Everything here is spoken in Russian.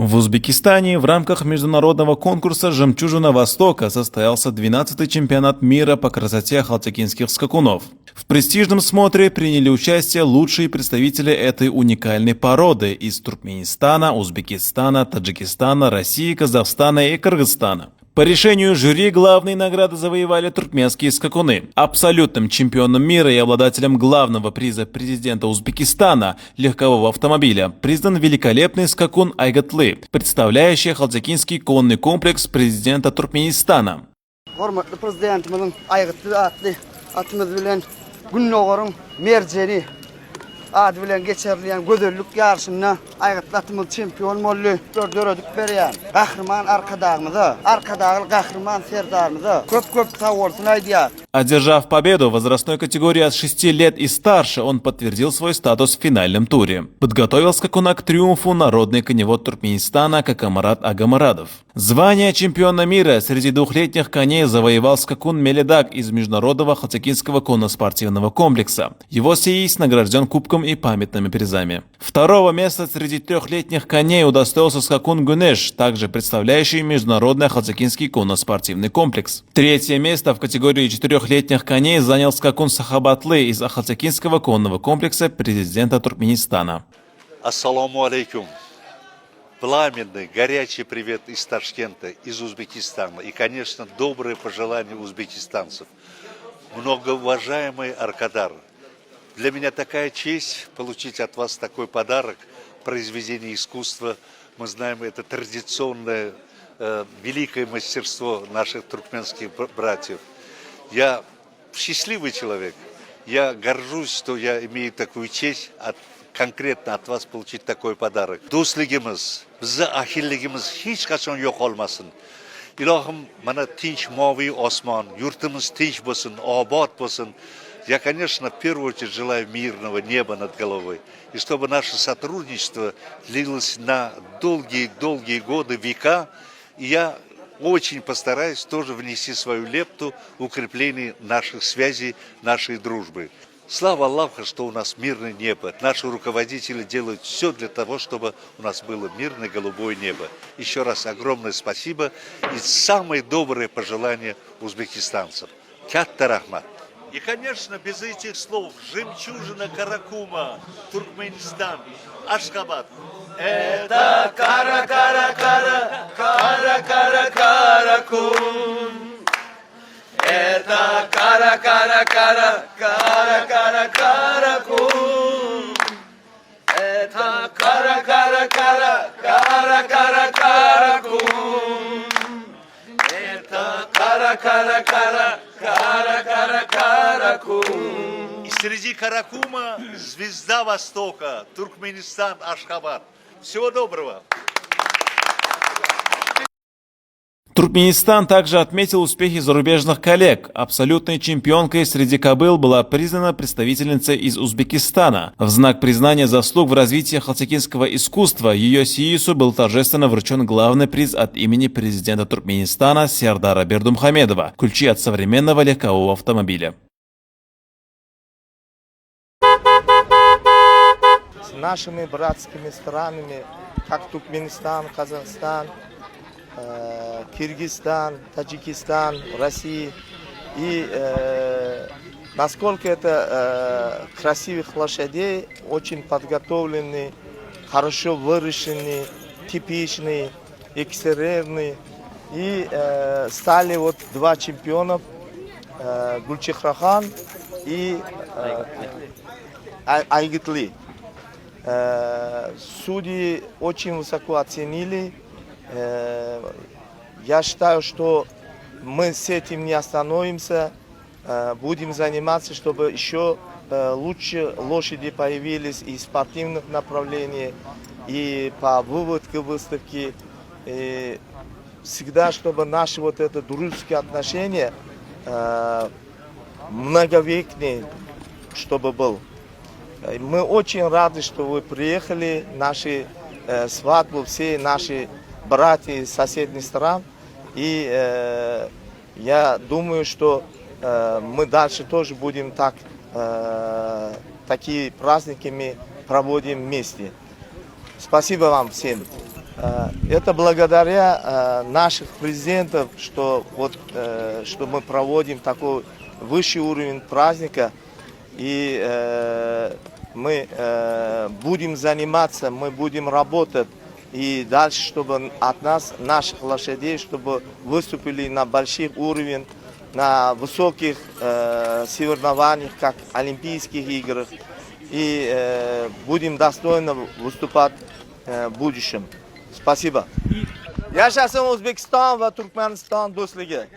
В Узбекистане в рамках международного конкурса «Жемчужина Востока» состоялся 12-й чемпионат мира по красоте халтыкинских скакунов. В престижном смотре приняли участие лучшие представители этой уникальной породы из Туркменистана, Узбекистана, Таджикистана, России, Казахстана и Кыргызстана. По решению жюри главные награды завоевали туркменские скакуны. Абсолютным чемпионом мира и обладателем главного приза президента Узбекистана легкового автомобиля признан великолепный скакун Айгатлы, представляющий халтыкинский конный комплекс президента Туркменистана. Adı bilen geçerliyen gödürlük yarışında Aygatlatımız çempiyon mollu dördük beriyen. Kahraman arkadağımıza, arkadağıl kahraman serdarımıza köp sağ olsun aydiya. Одержав победу в возрастной категории от 6 лет и старше, он подтвердил свой статус в финальном туре. Подготовил скакуна к триумфу народный коневод Туркменистана Какамарат Агамарадов. Звание чемпиона мира среди двухлетних коней завоевал скакун Меледаг из Международного халтыкинского конно-спортивного комплекса. Его сеист награжден кубком и памятными призами. Второго места среди трехлетних коней удостоился скакун Гунеш, также представляющий Международный халтыкинский конно-спортивный комплекс. Третье место в категории четырехлетних коней занял скакун Сахабатлы из Ахалтыкинского конного комплекса президента Туркменистана. Ассаламу алейкум. Пламенный, горячий привет из Ташкента, из Узбекистана. И, конечно, добрые пожелания узбекистанцев. Многоуважаемый Аркадар, для меня такая честь получить от вас такой подарок, произведение искусства. Мы знаем, это традиционное, великое мастерство наших туркменских братьев. Я счастливый человек. Я горжусь, что я имею такую честь конкретно от вас получить такой подарок. Do'stligimiz, bizni ahilligimiz hech qachon yo'q olmasin. Ilohim, mana tinch moviy osmon, yurtimiz tinch bo'lsin, obod bo'lsin. Я, конечно, в первую очередь желаю мирного неба над головой. И чтобы наше сотрудничество длилось на долгие годы, века. И я очень постараюсь тоже внести свою лепту в укрепление наших связей, нашей дружбы. Слава Аллаху, что у нас мирное небо. Наши руководители делают все для того, чтобы у нас было мирное голубое небо. Еще раз огромное спасибо и самые добрые пожелания узбекистанцам. Катта рахмат. И, конечно, без этих слов жемчужина Каракума, Туркменистан, Ашхабад. Это Каракун. Это Каракун. Это Каракун. Это Каракун. И среди Каракума звезда Востока, Туркменистан, Ашхабад. Всего доброго. Туркменистан также отметил успехи зарубежных коллег. Абсолютной чемпионкой среди кобыл была признана представительница из Узбекистана. В знак признания заслуг в развитии халтыкинского искусства ее сиису был торжественно вручен главный приз от имени президента Туркменистана Сердара Бердумхамедова – ключи от современного легкового автомобиля. С нашими братскими странами, как Туркменистан, Казахстан, Киргизстан, Таджикистан, Россия. И насколько это красивых лошадей, очень подготовленные, хорошо выращенные, типичные, экстерьерные. И стали вот два чемпиона, Гульчихрахан и Айгатлы. Судьи очень высоко оценили. Я считаю, что мы с этим не остановимся, будем заниматься, чтобы еще лучше лошади появились и спортивных направлений, и по выводке выставки. И всегда, чтобы наши вот это дружеские отношения многовекные, чтобы был. Мы очень рады, что вы приехали, наши свадьбы, все наши братья из соседних стран. И я думаю, что мы дальше тоже будем такие праздники мы проводим вместе. Спасибо вам всем. Это благодаря наших президентов, что мы проводим такой высший уровень праздника. И мы будем заниматься, мы будем работать. И дальше, чтобы от нас, наших лошадей, чтобы выступили на больших уровнях, на высоких соревнованиях, как Олимпийских играх. И будем достойно выступать в будущем. Спасибо. Yaşasın O'zbekiston va Turkmaniston do'stligi.